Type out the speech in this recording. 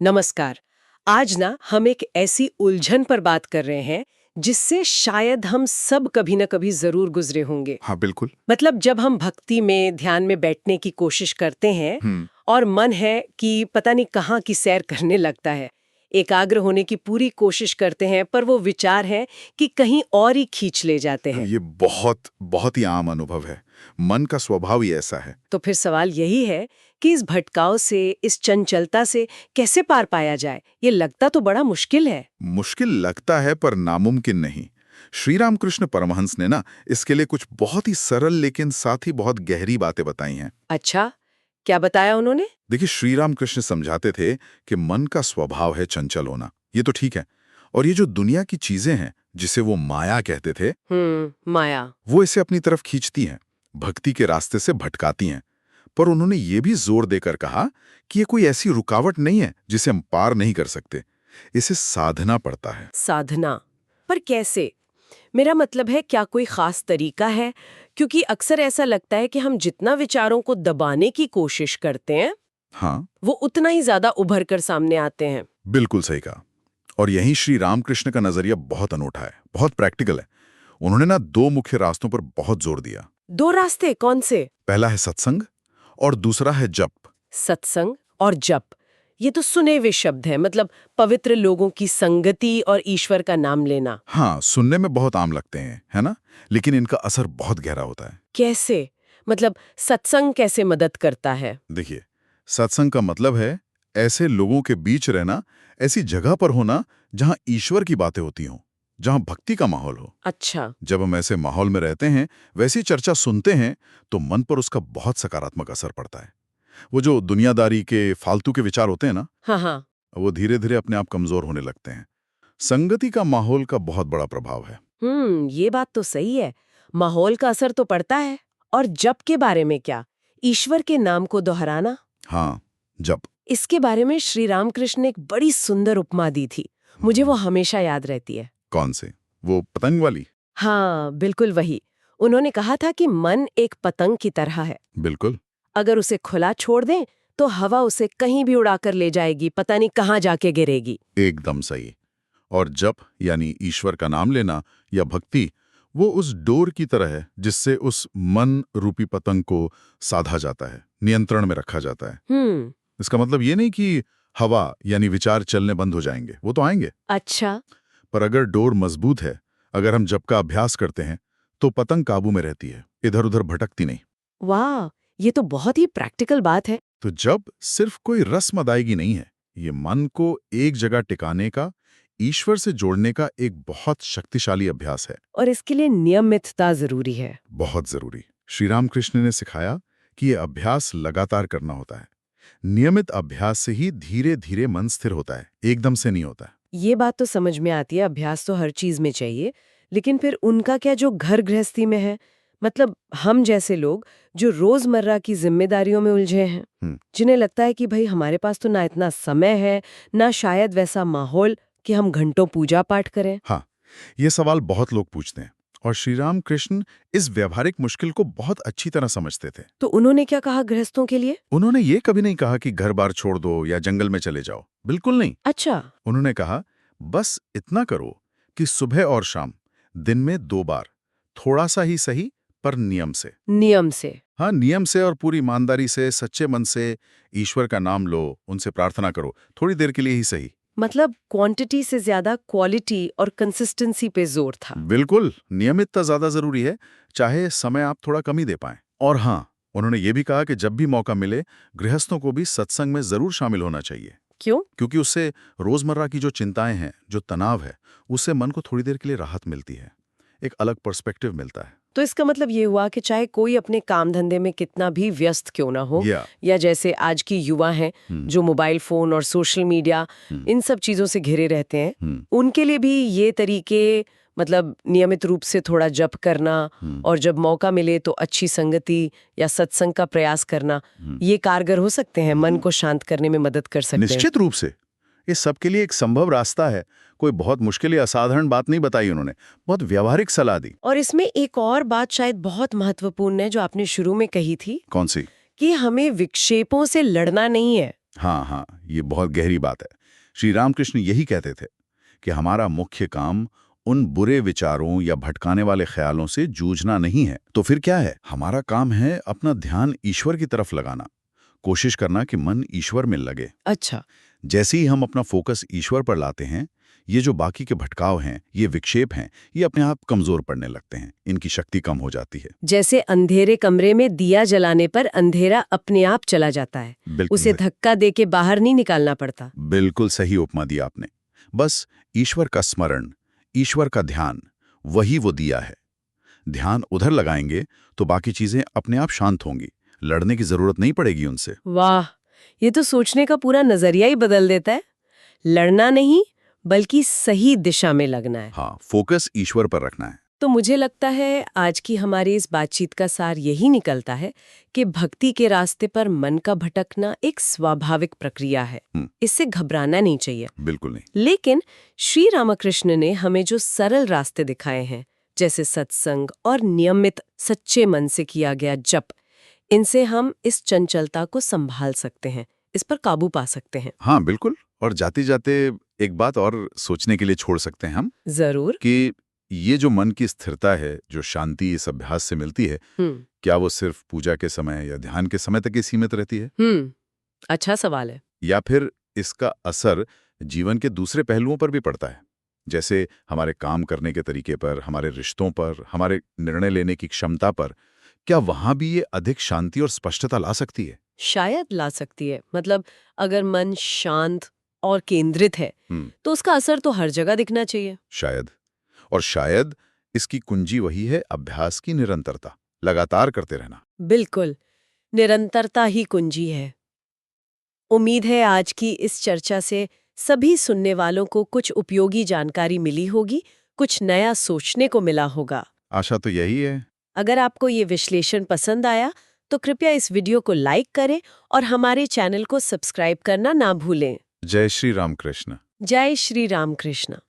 नमस्कार। आज ना हम एक ऐसी उलझन पर बात कर रहे हैं जिससे शायद हम सब कभी न कभी जरूर गुजरे होंगे। हाँ, बिल्कुल। मतलब जब हम भक्ति में ध्यान में बैठने की कोशिश करते हैं हम्म। और मन है कि पता नहीं कहाँ की सैर करने लगता है, एकाग्र होने की पूरी कोशिश करते हैं, पर वो विचार है कि कहीं और ही खींच ले जाते हैं। ये बहुत बहुत ही आम अनुभव है। मन का स्वभाव ही ऐसा है। तो फिर सवाल यही है कि इस भटकाव से, इस चंचलता से कैसे पार पाया जाए। ये लगता तो बड़ा मुश्किल है। मुश्किल लगता है पर नामुमकिन नहीं। श्री रामकृष्ण परमहंस ने ना इसके लिए कुछ बहुत ही सरल लेकिन साथ ही बहुत गहरी बातें बताई हैं। अच्छा, क्या बताया उन्होंने? देखिए, श्री रामकृष्ण समझाते थे कि मन का स्वभाव है चंचल होना। ये तो ठीक है। और ये जो दुनिया की चीजें हैं जिसे वो माया कहते थे, माया। वो इसे अपनी तरफ खींचती हैं, भक्ति के रास्ते से भटकाती हैं। पर उन्होंने ये भी जोर देकर कहा कि ये कोई ऐसी रुकावट नहीं है जिसे हम पार नहीं कर सकते। इसे साधना पड़ता है। साधना? पर कैसे? मेरा मतलब है, क्या कोई खास तरीका है? क्योंकि अक्सर ऐसा लगता है कि हम जितना विचारों को दबाने की कोशिश करते हैं, हाँ, वो उतना ही ज्यादा उभर कर सामने आते हैं। बिल्कुल सही कहा। और यहीं श्री रामकृष्ण का नजरिया बहुत अनूठा है, बहुत प्रैक्टिकल है। उन्होंने ना दो मुख्य रास्तों पर बहुत जोर दिया। दो रास्ते कौन से? पहला है सत्संग और दूसरा है जप। सत्संग और जप, ये तो सुने हुए शब्द है। मतलब पवित्र लोगों की संगति और ईश्वर का नाम लेना। हाँ, सुनने में बहुत आम लगते हैं, है ना? लेकिन इनका असर बहुत गहरा होता है। कैसे? मतलब सत्संग कैसे मदद करता है? देखिए, सत्संग का मतलब है ऐसे लोगों के बीच रहना, ऐसी जगह पर होना जहां ईश्वर की बातें होती हों, जहां भक्ति का माहौल हो। अच्छा। जब हम ऐसे माहौल में रहते हैं, वैसी चर्चा सुनते हैं, तो मन पर उसका बहुत सकारात्मक असर पड़ता है। वो जो दुनियादारी के फालतू के विचार होते हैं ना, हाँ हाँ। वो धीरे धीरे अपने आप कमजोर होने लगते हैं। संगति का माहौल का बहुत बड़ा प्रभाव है। ये बात तो सही है। माहौल का असर तो पड़ता है। और जप के बारे में क्या? ईश्वर के नाम को दोहराना, हाँ, जप। इसके बारे में श्री रामकृष्ण ने एक बड़ी सुंदर उपमा दी थी। मुझे वो हमेशा याद रहती है। कौन से? वो पतंग वाली? हाँ, बिल्कुल वही। उन्होंने कहा था कि मन एक पतंग की तरह है। बिल्कुल। अगर उसे खुला छोड़ दें तो हवा उसे कहीं भी उड़ाकर ले जाएगी, पता नहीं कहाँ जाके गिरेगी। एकदम सही। और जप यानी ईश्वर का नाम लेना या भक्ति, वो उस डोर की तरह है जिससे उस मन रूपी पतंग को साधा जाता है, नियंत्रण में रखा जाता है। इसका मतलब ये नहीं कि हवा यानी विचार चलने बंद हो जाएंगे, वो तो आएंगे। अच्छा। पर अगर डोर मजबूत है, अगर हम जप का अभ्यास करते हैं, तो पतंग काबू में रहती है, इधर उधर भटकती नहीं। वाह, ये तो बहुत ही प्रैक्टिकल बात है। तो जप सिर्फ कोई रस्म अदायगी नहीं है, ये मन को एक जगह टिकाने का, ईश्वर से जोड़ने का एक बहुत शक्तिशाली अभ्यास है। और इसके लिए नियमितता जरूरी है। बहुत जरूरी। श्री रामकृष्ण ने सिखाया कि ये अभ्यास लगातार करना होता है। नियमित अभ्यास से ही धीरे धीरे मन स्थिर होता है, एकदम से नहीं होता है। ये बात तो समझ में आती है, अभ्यास तो हर चीज में चाहिए। लेकिन फिर उनका क्या जो घर गृहस्थी में है? मतलब हम जैसे लोग जो रोजमर्रा की जिम्मेदारियों में उलझे हैं, जिन्हें लगता है कि भाई हमारे पास तो ना इतना समय है, ना शायद वैसा माहौल कि हम घंटों पूजा पाठ करें। हाँ, ये सवाल बहुत लोग पूछते हैं और श्री राम कृष्ण इस व्यवहारिक मुश्किल को बहुत अच्छी तरह समझते थे। तो उन्होंने क्या कहा गृहस्थों के लिए? उन्होंने ये कभी नहीं कहा कि घर बार छोड़ दो या जंगल में चले जाओ, बिल्कुल नहीं। अच्छा। उन्होंने कहा, बस इतना करो कि सुबह और शाम, दिन में 2 बार, थोड़ा सा ही सही पर नियम से। नियम से? हाँ, नियम से और पूरी ईमानदारी से, सच्चे मन से ईश्वर का नाम लो, उनसे प्रार्थना करो, थोड़ी देर के लिए ही सही। मतलब क्वांटिटी से ज्यादा क्वालिटी और कंसिस्टेंसी पे जोर था। बिल्कुल, नियमितता ज्यादा जरूरी है, चाहे समय आप थोड़ा कम ही दे पाएं। और हाँ, उन्होंने ये भी कहा कि जब भी मौका मिले, गृहस्थों को भी सत्संग में जरूर शामिल होना चाहिए। क्यों? क्योंकि उससे रोजमर्रा की जो चिंताएं हैं, जो तनाव है, उससे मन को थोड़ी देर के लिए राहत मिलती है, एक अलग पर्सपेक्टिव मिलता है। तो इसका मतलब ये हुआ कि चाहे कोई अपने काम धंधे में कितना भी व्यस्त क्यों ना हो, या जैसे आज की युवा हैं जो मोबाइल फोन और सोशल मीडिया इन सब चीजों से घिरे रहते हैं, उनके लिए भी ये तरीके, मतलब नियमित रूप से थोड़ा जप करना और जब मौका मिले तो अच्छी संगति या सत्संग का प्रयास करना, ये कारगर हो सकते हैं, मन को शांत करने में मदद कर सकते हैं। निश्चित रूप से ये सबके लिए एक संभव रास्ता है। कोई बहुत मुश्किल या असाधारण बात नहीं बताई उन्होंने, बहुत व्यावहारिक सलाह दी। और इसमें एक और बात शायद बहुत महत्वपूर्ण है जो आपने शुरू में कही थी। कौन सी? कि हमें विक्षेपों से लड़ना नहीं है। हाँ हाँ, ये बहुत गहरी बात है। श्री रामकृष्ण यही कहते थे कि हमारा मुख्य काम उन बुरे विचारों या भटकाने वाले ख्यालों से जूझना नहीं है। तो फिर क्या है? हमारा काम है अपना ध्यान ईश्वर की तरफ लगाना, कोशिश करना कि मन ईश्वर में लगे। अच्छा। जैसे ही हम अपना फोकस ईश्वर पर लाते हैं, ये जो बाकी के भटकाव हैं, ये विक्षेप हैं, ये अपने आप कमजोर पड़ने लगते हैं, इनकी शक्ति कम हो जाती है। जैसे अंधेरे कमरे में दिया जलाने पर अंधेरा अपने आप चला जाता है, उसे धक्का देके बाहर नहीं निकालना पड़ता। बिल्कुल सही उपमा दी आपने। बस ईश्वर का स्मरण, ईश्वर का ध्यान, वही वो दिया है। ध्यान उधर लगाएंगे तो बाकी चीजें अपने आप शांत होंगी, लड़ने की जरूरत नहीं पड़ेगी उनसे। वाह, ये तो सोचने का पूरा नजरिया ही बदल देता है। लड़ना नहीं, बल्कि सही दिशा में लगना है। हाँ, फोकस ईश्वर पर रखना है। तो मुझे लगता है आज की हमारी इस बातचीत का सार यही निकलता है कि भक्ति के रास्ते पर मन का भटकना एक स्वाभाविक प्रक्रिया है। इससे घबराना नहीं चाहिए। बिल्कुल नहीं। लेकिन श्री रामकृष्ण ने हमें जो सरल रास्ते दिखाए हैं, जैसे सत्संग और नियमित सच्चे मन से किया गया जप, इनसे हम इस चंचलता को संभाल सकते हैं, इस पर काबू पा सकते हैं। हाँ बिल्कुल। और जाते जाते एक बात और सोचने के लिए छोड़ सकते हैं हम, जरूर, कि ये जो मन की स्थिरता है, जो शांति इस अभ्यास से मिलती है, क्या वो सिर्फ पूजा के समय या ध्यान के समय तक ही सीमित रहती है? अच्छा सवाल है। या फिर इसका असर जीवन के दूसरे पहलुओं पर भी पड़ता है, जैसे हमारे काम करने के तरीके पर, हमारे रिश्तों पर, हमारे निर्णय लेने की क्षमता पर? क्या वहां भी ये अधिक शांति और स्पष्टता ला सकती है? शायद ला सकती है। मतलब अगर मन शांत और केंद्रित है तो उसका असर तो हर जगह दिखना चाहिए। शायद। और शायद इसकी कुंजी वही है, अभ्यास की निरंतरता, लगातार करते रहना। बिल्कुल, निरंतरता ही कुंजी है। उम्मीद है आज की इस चर्चा से सभी सुनने वालों को कुछ उपयोगी जानकारी मिली होगी, कुछ नया सोचने को मिला होगा। आशा तो यही है। अगर आपको ये विश्लेषण पसंद आया तो कृपया इस वीडियो को लाइक करें और हमारे चैनल को सब्सक्राइब करना ना भूलें। जय श्री रामकृष्ण। जय श्री रामकृष्ण।